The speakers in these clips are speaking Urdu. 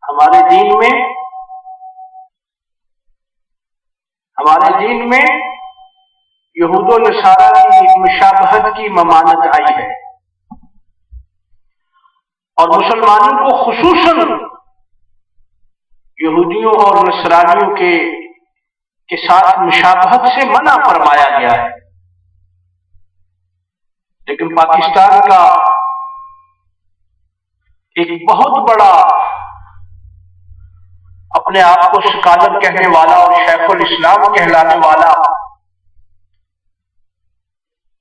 ہمارے دین میں یہود و نصارہ کی مشابہت کی ممانعت آئی ہے، اور مسلمانوں کو خصوصاً یہودیوں اور نصرانیوں کے ساتھ مشابہت سے منع فرمایا گیا ہے۔ لیکن پاکستان کا ایک بہت بڑا اپنے آپ کو اسکالر کہنے والا اور شیخ الاسلام کہلانے والا،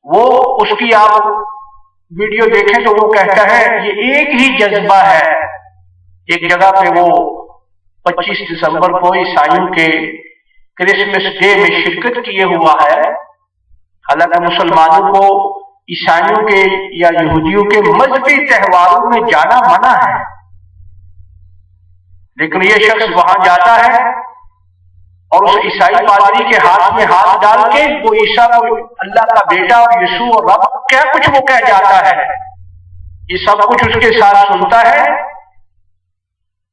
وہ اس کی آپ ویڈیو دیکھیں تو وہ کہتا ہے یہ ایک ہی جذبہ ہے۔ ایک جگہ پہ وہ 25 دسمبر کو عیسائیوں کے کرسمس ڈے میں شرکت کیے ہوا ہے، حالانکہ مسلمانوں کو عیسائیوں کے یا یہودیوں کے مذہبی تہواروں میں جانا منع ہے، لیکن یہ شخص وہاں جاتا ہے اور اس عیسائی پادری کے ہاتھ میں ہاتھ ڈال کے وہ عیسیٰ کو اللہ کا بیٹا اور یسوع اور رب کیا کچھ وہ کہہ جاتا ہے، یہ سب کچھ اس کے ساتھ سنتا ہے،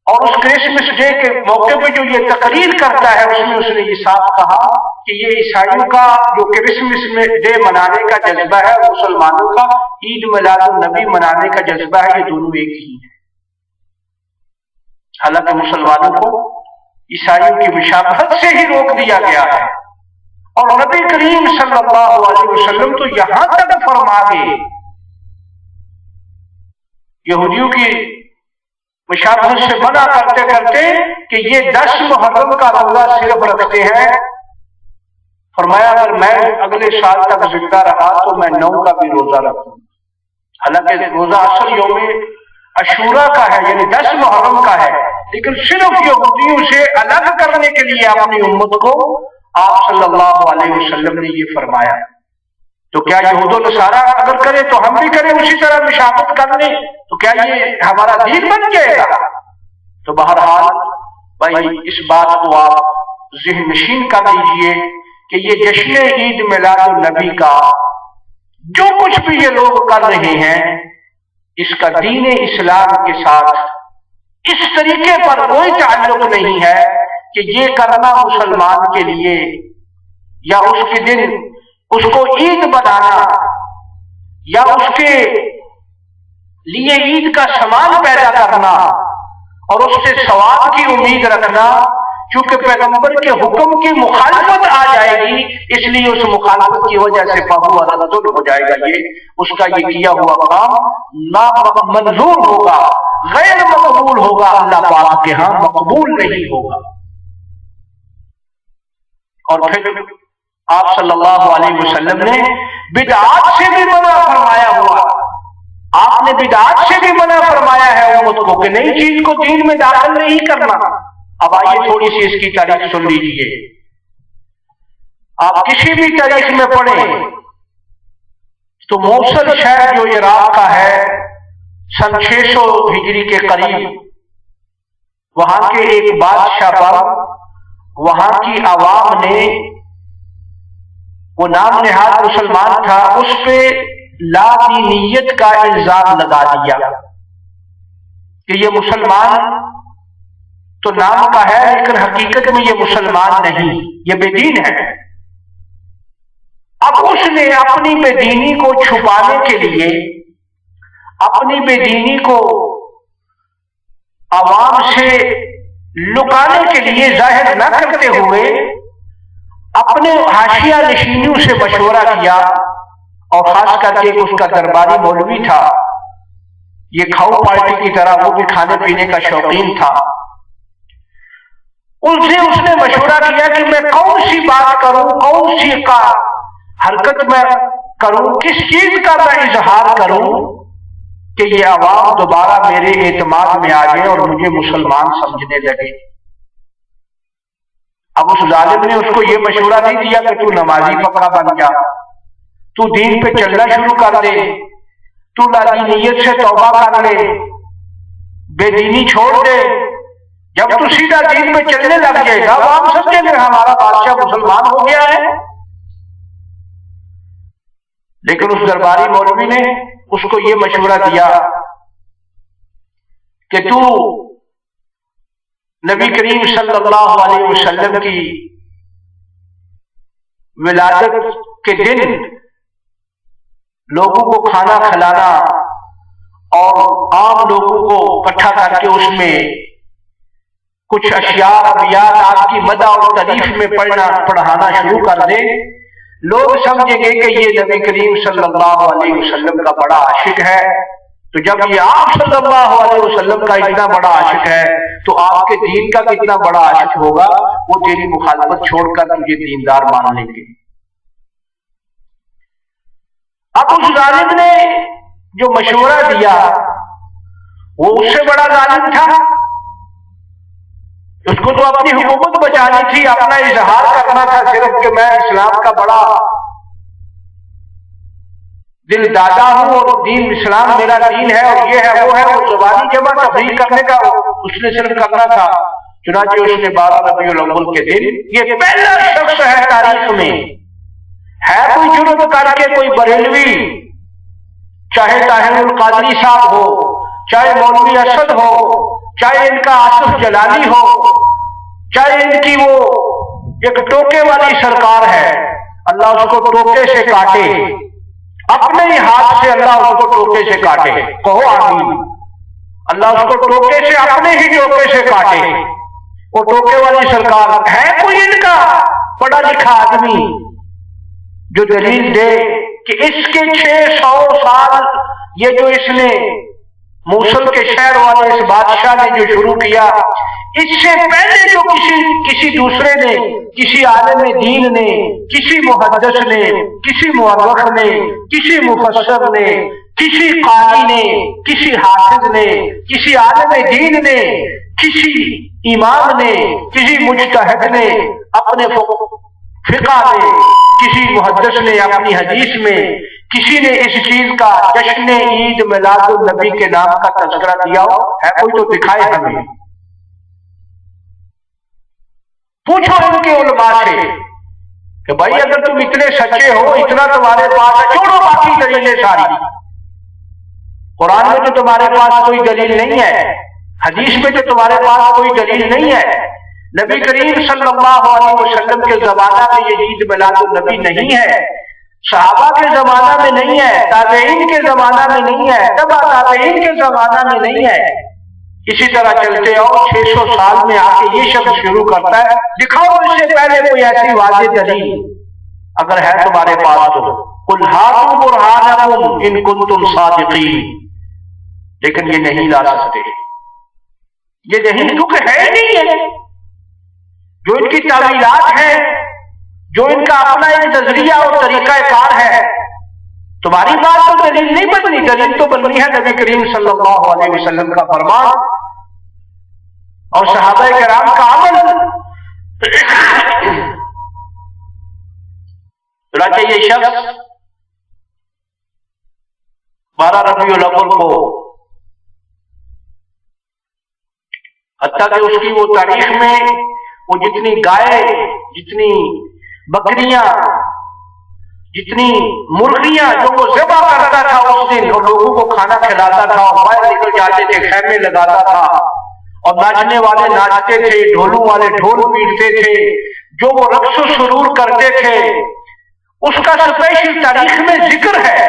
اور اس کرسمس ڈے کے موقع پہ جو یہ تقریر کرتا ہے اس میں اس نے یہ صاف کہا کہ یہ عیسائیوں کا جو کرسمس ڈے منانے کا جذبہ ہے، مسلمانوں کا عید میلاد النبی منانے کا جذبہ ہے، یہ دونوں ایک ہی ہیں۔ حالانکہ مسلمانوں کو عیسائیوں کی مشابہت سے ہی روک دیا گیا ہے، اور نبی کریم صلی اللہ علیہ وسلم تو یہاں تک فرما گئے یہودیوں کی مشابہت سے منع کرتے کرتے کہ یہ 10 محرم کا روزہ صرف رکھتے ہیں، فرمایا اگر میں اگلے سال تک زندہ رہا تو میں 9 کا بھی روزہ رکھوں۔ حالانکہ روزہ اصل یوم عاشورہ کا ہے، یعنی 10 محرم کا ہے، لیکن صرف یہودیوں سے الگ کرنے کے لیے اپنی امت کو آپ صلی اللہ علیہ وسلم نے یہ فرمایا۔ تو کیا یہود و نصارہ اگر کرے تو ہم بھی کریں اسی طرح مشابہت کرنے، تو کیا یہ ہمارا دین بن جائے گا؟ تو بہرحال بھائی اس بات کو آپ ذہن نشین کر لیجئے کہ یہ جشن عید میلاد النبی کا جو کچھ بھی یہ لوگ کر رہے ہیں، اس کا دین اسلام کے ساتھ اس طریقے پر کوئی تعلق نہیں ہے کہ یہ کرنا مسلمان کے لیے یا اس کے دن اس کو عید بنانا یا اس کے لیے عید کا سامان پیدا کرنا اور اس سے ثواب کی امید رکھنا، چونکہ پیغمبر کے حکم کی مخالفت آ جائے گی اس لیے اس مخالفت کی وجہ سے فہو رد ہو جائے گا، یہ اس کا یہ کیا ہوا کام منظور ہوگا، غیر مقبول ہوگا، اللہ پاک کے ہاں مقبول نہیں ہوگا۔ اور پھر آپ صلی اللہ علیہ وسلم نے بدعات سے بھی منع فرمایا ہوا، آپ نے بدعات سے بھی منع فرمایا ہے امت کو کہ نئی چیز کو دین میں داخل نہیں کرنا۔ اب آئیے تھوڑی سی اس کی تاریخ سن لیجیے، آپ کسی بھی تاریخ میں پڑھیں تو موصل شہر جو عراق کا ہے سن 600 ہجری کے قریب، وہاں کے ایک بادشاہ پر وہاں کی عوام نے، وہ نام نہاد مسلمان تھا، اس پہ لا دینیت کا الزام لگا دیا کہ یہ مسلمان تو نام کا ہے لیکن حقیقت میں یہ مسلمان نہیں، یہ بے دین ہے۔ اب اس نے اپنی بے دینی کو چھپانے کے لیے، اپنی بے دینی کو عوام سے لکانے کے لیے ظاہر نہ کرتے ہوئے اپنے حاشیہ نشینیوں سے مشورہ کیا، اور خاص کر کے اس کا درباری مولوی تھا، یہ کھاؤ پارٹی کی طرح وہ بھی کھانے پینے کا شوقین تھا، ان سے اس نے مشورہ کیا کہ میں کون سی بات کروں، کون سی کا حرکت میں کروں، کس چیز کا میں اظہار کروں کہ یہ عوام دوبارہ میرے اعتماد میں آ گئے اور مجھے مسلمان سمجھنے لگے۔ اب اس ظالم نے اس کو یہ مشورہ نہیں دیا کہ تو نمازی پکا بن جا، تو دین پہ چلنا شروع کر دے، تو لادینیت سے توبہ کر لے، بے دینی چھوڑ دے۔ جب تو سیدھا دین میں چلنے لگ جائے گا عوام سمجھیں گے ہمارا بادشاہ مسلمان ہو گیا ہے۔ لیکن اس درباری مولوی نے اس کو یہ مشورہ دیا کہ تو نبی کریم صلی اللہ علیہ وسلم کی ولادت کے دن لوگوں کو کھانا کھلانا اور عام لوگوں کو اکٹھا کر کے اس میں کچھ اشیاء ابیات آپ کی مدح اور تعریف میں پڑھانا شروع کر دیں، لوگ سمجھیں گے کہ یہ نبی کریم صلی اللہ علیہ وسلم کا بڑا عاشق ہے۔ تو جب یہ آپ صلی اللہ علیہ وسلم کا اتنا بڑا عاشق ہے تو آپ کے دین کا کتنا بڑا عاشق ہوگا، وہ تیری مخالفت چھوڑ کر تجھے دیندار مان لیں گے۔ اب اس ظالم نے جو مشورہ دیا وہ اس سے بڑا ظالم تھا، اس کو تو اپنی حکومت بچانی تھی، اپنا اظہار کرنا تھا صرف کہ میں اسلام کا بڑا دل دادا ہوں اور دین اسلام میرا دین ہے اور یہ ہے وہ ہے، وہ زبانی جمع تبلیغ کرنے کا اس نے صرف کرنا تھا۔ چنانچہ اس نے 12 ربیع الاول کے دن، یہ پہلا شخص ہے تاریخ میں، ہے کوئی جرم کر کے کوئی بریلوی، چاہے طاہر القادری صاحب ہو، چاہے مولوی اسد ہو، چاہے ان کا آصف جلالی ہو، چاہے ان کی وہ ایک ٹوکے والی سرکار ہے، اللہ اس کو ٹوکے سے کاٹے، اپنے ہی ہاتھ سے اللہ اس کو ٹوکے سے کاٹے، کہو آمین۔ اللہ اس کو ٹوکے سے اپنے ہی ٹوکے سے کاٹے، وہ ٹوکے والی سرکار ہے کوئی ان کا پڑھا لکھا آدمی جو دلیل دے کہ اس کے 600 سال یہ جو اس نے موصل کے شہر والے اس بادشاہ نے جو شروع کیا، اس سے پہلے جو کسی دوسرے نے، کسی عالم دین نے، کسی محدث نے، کسی مورخ نے، کسی مفسر نے، کسی قاری نے، کسی حافظ نے، کسی عالم دین نے، کسی امام نے، کسی مجتہد نے اپنے فقہ میں، کسی محدث نے اپنی حدیث میں، کسی نے اس چیز کا جشن عید میلاد النبی کے نام کا تذکرہ کیا ہو، ہے کوئی تو دکھائے ہمیں۔ پوچھو ان کے علماء سے کہ بھائی اگر تم اتنے سچے ہو، اتنا تمہارے پاس ہے، چھوڑو باقی دلیلیں ساری، قرآن میں تو تمہارے پاس کوئی دلیل نہیں ہے، حدیث میں تو تمہارے پاس کوئی دلیل نہیں ہے، نبی کریم صلی اللہ علیہ وسلم کے زمانہ میں یہ عید میلاد النبی نہیں ہے، صحابہ کے زمانہ میں نہیں ہے، تابعین کے زمانہ میں نہیں ہے، تبع تابعین کے زمانہ میں نہیں ہے۔ اسی طرح چلتے آؤ، 600 سال میں آ کے یہ شخص شروع کرتا ہے، دکھاؤ اس سے پہلے کوئی ایسی واضح دلیل اگر ہے تمہارے پاس تو، قل ہاتوا برہانکم ان کنتم صادقین، لیکن یہ نہیں لا سکتے، یہ دلیل کیونکہ ہے نہیں ہے، جو ان کی تعویلات ہیں، جو ان کا اپنا ایک نظریہ اور طریقہ کار ہے، تمہاری بات تو دلیل نہیں بننی، دلیل تو بننی ہے نبی کریم صلی اللہ علیہ وسلم کا فرمان اور صحابہ کرام کا عمل۔ چنانچہ یہ شخص 12 ربیع الاول کو، حتیٰ کہ اس کی وہ تاریخ میں وہ جتنی گائے، جتنی بکریاں، جتنی مرغیاں جو وہ ذبح کرتا تھا اس دن اور لوگوں کو کھانا کھلاتا تھا اور باہر نکل جاتے تھے، خیمے لگاتا تھا اور ناچنے والے ناچتے تھے، ڈھولوں والے ڈھول پیٹتے تھے، جو وہ رقص و سرور کرتے تھے، اس کا اسپیشل تاریخ میں ذکر ہے۔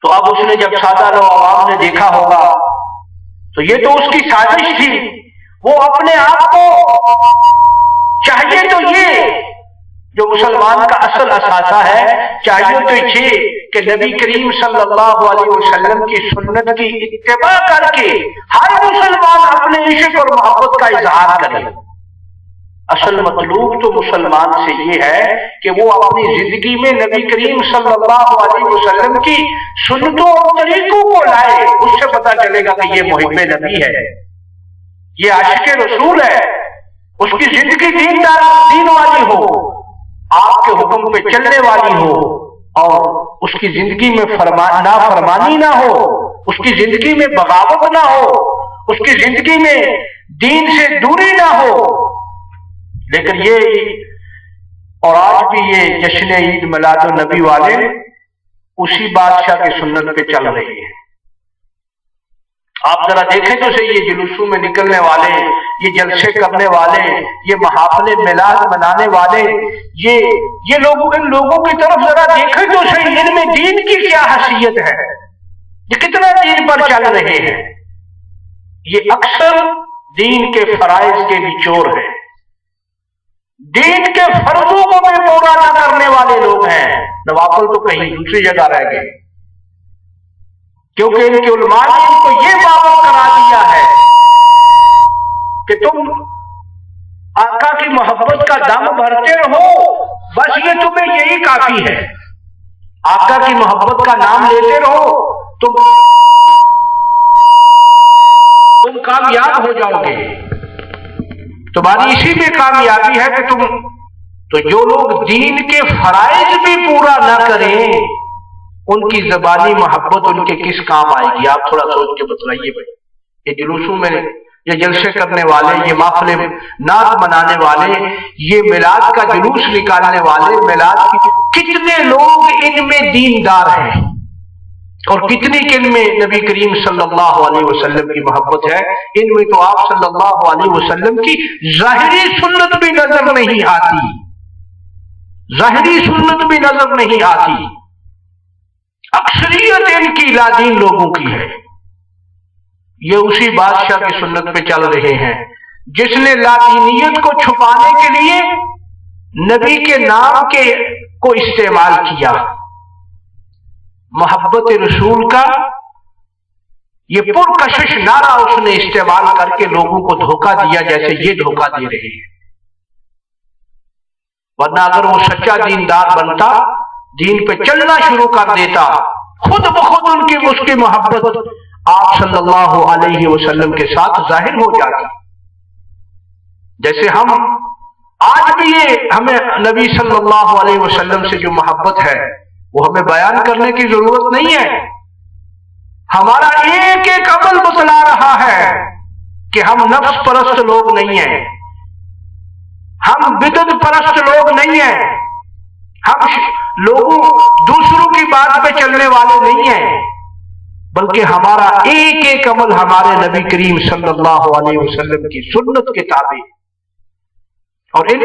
تو اب اس نے جب سادہ لو عوام نے دیکھا ہوگا تو یہ تو اس کی سازش تھی، وہ اپنے آپ کو چاہیے تو یہ جو مسلمان کا اصل اثاثہ ہے، چاہیے تو یہ کہ نبی کریم صلی اللہ علیہ وسلم کی سنت کی اتباع کر کے ہر مسلمان اپنے عشق اور محبت کا اظہار کرے۔ اصل مطلوب تو مسلمان سے یہ ہے کہ وہ اپنی زندگی میں نبی کریم صلی اللہ علیہ وسلم کی سنتوں اور طریقوں کو لائے، اس سے پتہ چلے گا کہ یہ محب نبی ہے، یہ عاشق رسول ہے، اس کی زندگی دین والی ہو، آپ کے حکم پہ چلنے والی ہو، اور اس کی زندگی میں نافرمانی نہ ہو، اس کی زندگی میں بغاوت نہ ہو، اس کی زندگی میں دین سے دوری نہ ہو۔ لیکن یہ اور آج بھی یہ جشن عید میلاد النبی والے اسی بادشاہ کی سنت پہ چل رہی ہے۔ آپ ذرا دیکھیں تو صحیح، یہ جلوسوں میں نکلنے والے، یہ جلسے کرنے والے، یہ محافل میلاد منانے والے، یہ لوگ، ان لوگوں کی طرف ذرا دیکھیں تو صحیح، ان میں دین کی کیا حیثیت ہے، یہ کتنا دین پر چل رہے ہیں۔ یہ اکثر دین کے فرائض کے نچوڑ ہیں، دین کے فرضوں کو بھی پورا نہ کرنے والے لوگ ہیں، نوافل تو کہیں دوسری جگہ رہ گئے، کیونکہ ان کے علماء نے ان کو یہ پابند کرا دیا ہے کہ تم آقا کی محبت کا دم بھرتے رہو، بس یہ تمہیں یہی کافی ہے، آقا کی محبت کا نام لیتے رہو، تم کامیاب ہو جاؤ گے، تمہاری اسی میں کامیابی ہے کہ تو جو لوگ دین کے فرائض بھی پورا نہ کریں، ان کی زبانی محبت ان کے کس کام آئے گی؟ آپ تھوڑا سوچ کے بتلائیے بھائی، یہ جلوسوں میں یہ جلسے کرنے والے، یہ محفل نعت منانے والے، یہ میلاد کا جلوس نکالنے والے، میلاد کی کتنے لوگ ان میں دیندار ہیں اور کتنی ان میں نبی کریم صلی اللہ علیہ وسلم کی محبت ہے۔ ان میں تو آپ صلی اللہ علیہ وسلم کی ظاہری سنت بھی نظر نہیں آتی، ظاہری سنت بھی نظر نہیں آتی، اکثریت ان کی لادین لوگوں کی ہے۔ یہ اسی بادشاہ کی سنت پہ چل رہے ہیں جس نے لادینیت کو چھپانے کے لیے نبی کے نام کو استعمال کیا، محبت رسول کا یہ پرکشش نعرہ اس نے استعمال کر کے لوگوں کو دھوکہ دیا جیسے یہ دھوکہ دے رہے ہیں۔ ورنہ اگر وہ سچا دیندار بنتا، دین پہ چلنا شروع کر دیتا، خود بخود ان کی اس کی محبت آپ صلی اللہ علیہ وسلم کے ساتھ ظاہر ہو جاتی۔ جیسے ہم آج بھی ہمیں نبی صلی اللہ علیہ وسلم سے جو محبت ہے وہ ہمیں بیان کرنے کی ضرورت نہیں ہے، ہمارا ایک ایک عمل بتلا رہا ہے کہ ہم نفس پرست لوگ نہیں ہیں، ہم بدعت پرست لوگ نہیں ہیں، ہم لوگوں دوسروں کی بات پہ چلنے والے نہیں ہیں، بلکہ ہمارا ایک ایک عمل ہمارے نبی کریم صلی اللہ علیہ وسلم کی سنت کے تابع۔ اور ان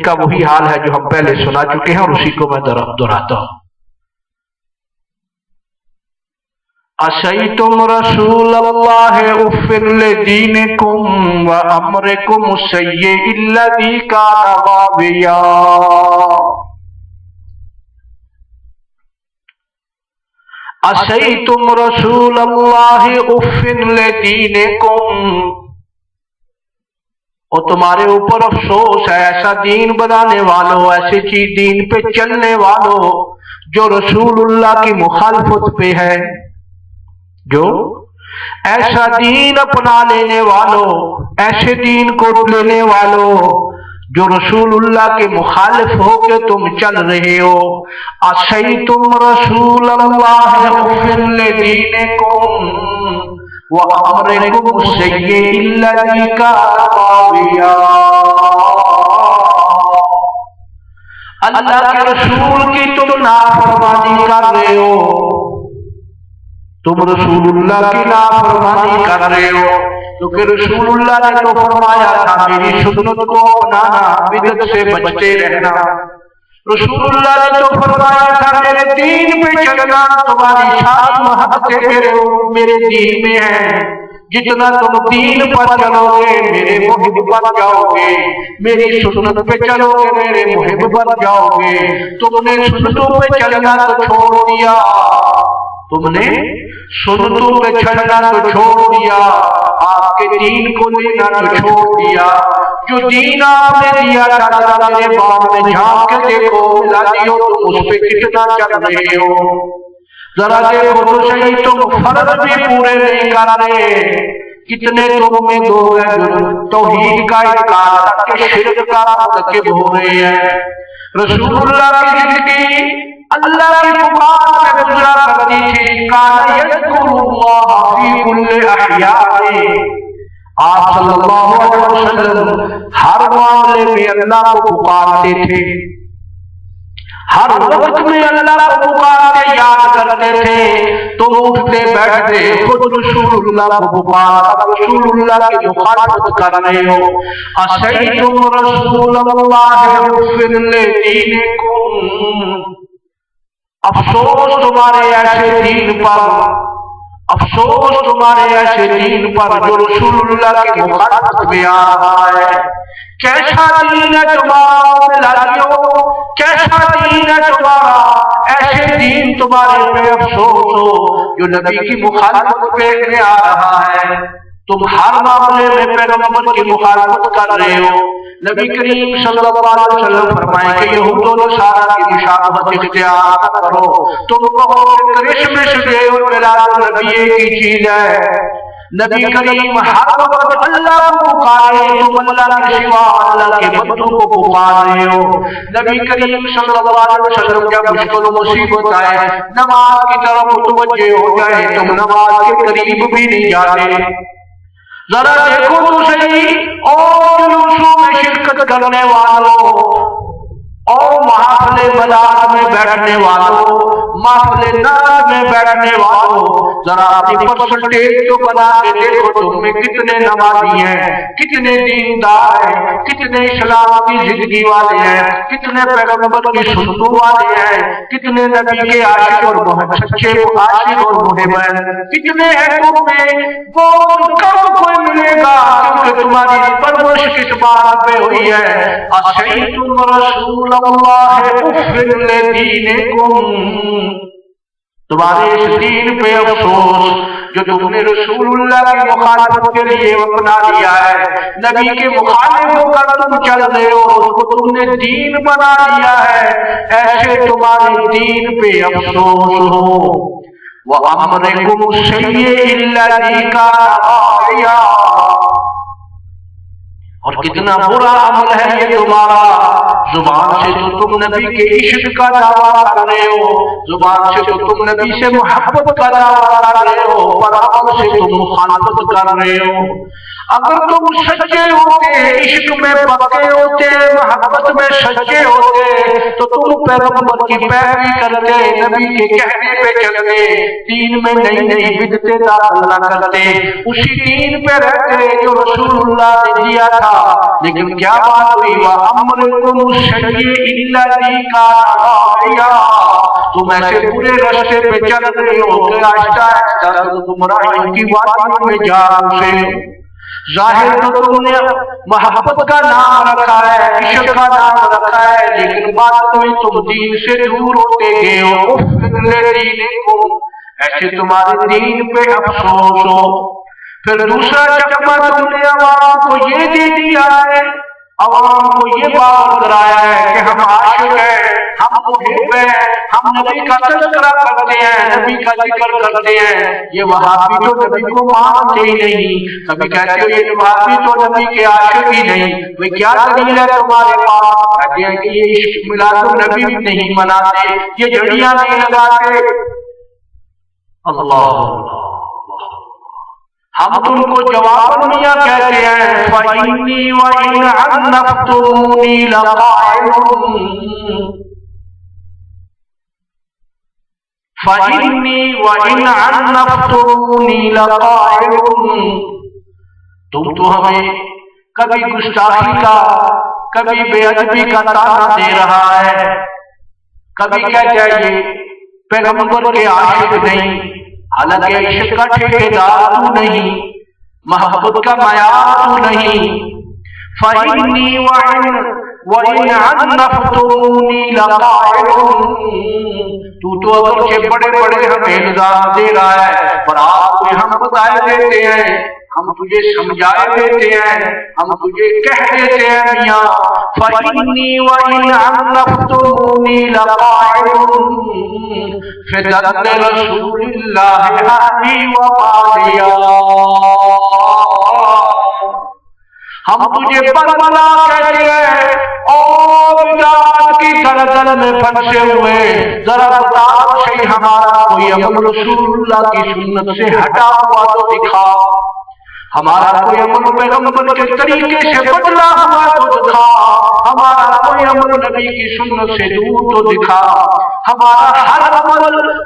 کا وہی حال ہے جو ہم پہلے سنا چکے ہیں اور اسی کو میں دہراتا ہوں۔ اَسَيْتُمْ رَسُولَ اللَّهِ أُفٍّ لِدِينِكُمْ وَأَمْرِكُمُ السَّيِّئِ الَّذِي كَانَ غَابِيًا۔ اَسَيْتُمْ رَسُولَ اللَّهِ أُفٍّ لِدِينِكُمْ، اور تمہارے اوپر افسوس ہے ایسا دین بنانے والوں، ایسی چیز دین پہ چلنے والوں جو رسول اللہ کی مخالفت پہ ہے، جو ایسا دین اپنا لینے والوں، ایسے دین کو لینے والوں جو رسول اللہ کے مخالف ہو کے تم چل رہے ہو۔ اَسَيْتُمْ رَسُولَ اللَّهِ أُفٍّ لِدِينِكُمْ وَأَمْرِكُمُ السَّيِّئِ الَّذِي كَانَ غَابِيًا۔ اللہ کے رسول کی تم نافرمانی کر رہے ہو، تم رسول اللہ کی نافرمانی کر رہے ہو، کیونکہ رسول اللہ نے تو فرمایا تھا میری سنت کو اپنانا، بدعت سے بچتے رہنا۔ رسول اللہ نے تو فرمایا تھا میرے دین پہ چلنا، تمہاری ساری محبتیں میرے دین میں ہیں، جتنا تم دین پر چلو گے میرے محب بن جاؤ گے، میری سنت پہ چلو گے میرے محب بن جاؤ گے۔ تم نے سنتوں پہ چلنا تو چھوڑ دیا، تم نے سنتوں پہ چلنا تو چھوڑ دیا، آپ کے دین کو لینا تو چھوڑ دیا۔ جو دین آپ نے دیا تھا میرے باپ میں جھانک کے دیکھو، ملا دیو تم اس پہ کتنا چل رہے ہو، ذرا دیکھو تو صحیح تم فرض بھی پورے نہیں کر رہے، کتنے تم میں دو ہیں جو توحید کا انکار کر کے شرک کا مرتکب ہو رہے ہیں۔ رسول اللہ کی زندگی اللہ کی پکار میں گزرا کرتی تھی، کان یذکر اللہ فی کل احیاء، آپ صلی اللہ علیہ وسلم ہر معاملے میں اللہ کو پکارتے تھے، ہر وقت میں اللہ کو پکار کے یاد کرتے تھے۔ تم اٹھتے بیٹھتے خود رسول اللہ کو پکارا، رسول اللہ کی مخالفت کر رہے ہو۔ اسیتم رسول اللہ اغفر لدینکم، افسوس تمہارے ایسے دین پر، افسوس تمہارے ایسے دین پر جو رسول اللہ کی مخالفت میں آ رہا ہے۔ کیسا دین ہے تمہارا لالو، کیسا دین ہے تمہارا، ایسے دین تمہارے پہ افسوس ہو جو نبی کی مخالفت پہ آ رہا ہے۔ تم ہر معاملے میں پیغمبر کی مخالفت کر رہے ہو۔ نبی کریم صلی اللہ علیہ وسلم فرمائے کہ یہود و نصارہ کی مشابہت اختیار نہ کرو، تم کہو کہ کرسمس ڈے اور میلاد النبی کی چیز ہے۔ نبی کریم ہر وقت اللہ کو پکارے، تم اللہ کے سوا اللہ کے بندوں کو پکار رہے ہو۔ نبی کریم صلی اللہ علیہ وسلم جب مشکل و مصیبت آئے، نماز کی طرف متوجہ ہو جائے، تم نماز کے قریب بھی نہیں جاتے۔ ذرا دیکھو تو صحیح، اور جلوسوں میں شرکت کرنے والوں، اور محافل بلاد میں بیٹھنے والوں، محفل ناز میں بیٹھنے والوں، ذرا اپنی پرسنٹیج تو بنا کے دیکھو تم میں کتنے نمازی ہیں، کتنے دیندار ہیں، کتنے اسلام کی زندگی والے ہیں، کتنے پیغمبر کی سنتوں والے ہیں، کتنے نبی کے عاشق اور سچے عاشق اور محب ہیں، کتنے ہیں تم میں، بہت کم کوئی ملے گا کیونکہ تمہاری پرورش کس بات پہ ہوئی ہے۔ اسیتم رسول اللہ اغفر لدینکم، تمہارے اس دین پہ افسوس جو تم نے رسول اللہ کی مخالفت کے لیے اپنا لیا ہے، نبی کے مخالف ہو کر تم چل رہے ہو، اس کو تم نے دین بنا لیا ہے، ایسے تمہارے دین پہ افسوس ہو۔ وَأَمْرِكُمُ السَّيِّئُ الَّذِي كَانَ غَائِيًا، اور کتنا برا عمل ہے یہ تمہارا، زبان سے تو تم نبی کے عشق کا دعویٰ کر رہے ہو، زبان سے تو تم نبی سے محبت کا دعویٰ کر رہے ہو، پر عمل سے تم مخالفت کر رہے ہو۔ اگر تم سچے ہوتے، عشق میں پکے ہوتے، محبت میں سچے ہوتے تو تم پیغمبر کی پیروی کرتے، نبی کے کہنے پہ چلتے، دین میں نئی نئی بدعتیں داخل نہ کرتے، اسی دین پہ رہتے جو رسول اللہ نے دیا تھا۔ لیکن کیا بات ہوئی، وَأَمْرِكُمُ السَّيِّئُ الَّذِي كَانَ غَائِيًا، تم ایسے برے راستے پہ چل رہے ہو کہ آہستہ آہستہ تم گمراہی کی وادیوں میں جا رہے ہو۔ ظاہر تو تم نے محبت کا نام رکھا ہے، عشق کا نام رکھا ہے، لیکن بعد میں تم دین سے دور ہوتے گئے ہو۔ اغفر لدینکم، ایسے تمہارے دین پہ افسوس ہو۔ پھر دوسرا چکمہ تم نے عوام کو یہ دے دیا ہے، عوام کو یہ بات کرایا ہے کہ ہم عاشق ہیں، ہم محب ہیں، ہم نبی کا تذکرہ کرتے ہیں، نبی کا ذکر کرتے ہیں۔ یہ وہابی تو نبی کو مانتے ہی نہیں، کبھی کہتے ہو یہ وہابی تو نبی کے عاشق ہی نہیں، وہ کیا دلیل ہے تمہارے پاس؟ کہتے ہیں کہ یہ عشق میلاد النبی بھی نہیں مناتے، یہ جھڑیاں نہیں لگاتے۔ اللہ ہم تم کو جواب میاں کہتے ہیں، فَإِنِّي وَإِنْ عَنَّفْتُمُونِي لَقَائِلٌ، فَإِنِّي وَإِنْ عَنَّفْتُمُونِي لَقَائِلٌ، تم تو ہمیں کبھی گستاخی کا، کبھی بے ادبی کا تانا دے رہا ہے، کبھی کہتے ہیں یہ پیغمبر کے عاشق نہیں، حالانکہ عشق کا ٹھیکیدار تو نہیں، محبت کا معیار تو نہیں۔ فَإِنِّي وَإِنْ عَنَّفْتُمُونِي لَقَائِلٌ، تو اگرچہ بڑے بڑے ہمیں الزام دے رہا ہے، پر آپ کو ہم بتائے دیتے ہیں، ہم تجھے سمجھائے دیتے ہیں، ہم تجھے کہہ دیتے ہیں میاں، فَإِنِّي وَإِنْ عَنَّفْتُمُونِي لَقَائِلٌ فِدَاءً لِرَسُولِ اللَّهِ أَهْلِي وَمَالِيَا، ہم تجھے بربلا کہتے ہیں اور بدعت کی دلدل میں پھنسے ہوئے، ذرا بتا صحیح ہمارا کوئی عمل رسول اللہ کی سنت سے ہٹا ہوا تو دکھا، ہمارا کوئی عمل پیغمبر کے طریقے سے بدلا ہوا تو دکھا، ہمارا کوئی عمل نبی کی سنت سے دور تو دکھا، ہمارا ہر عمل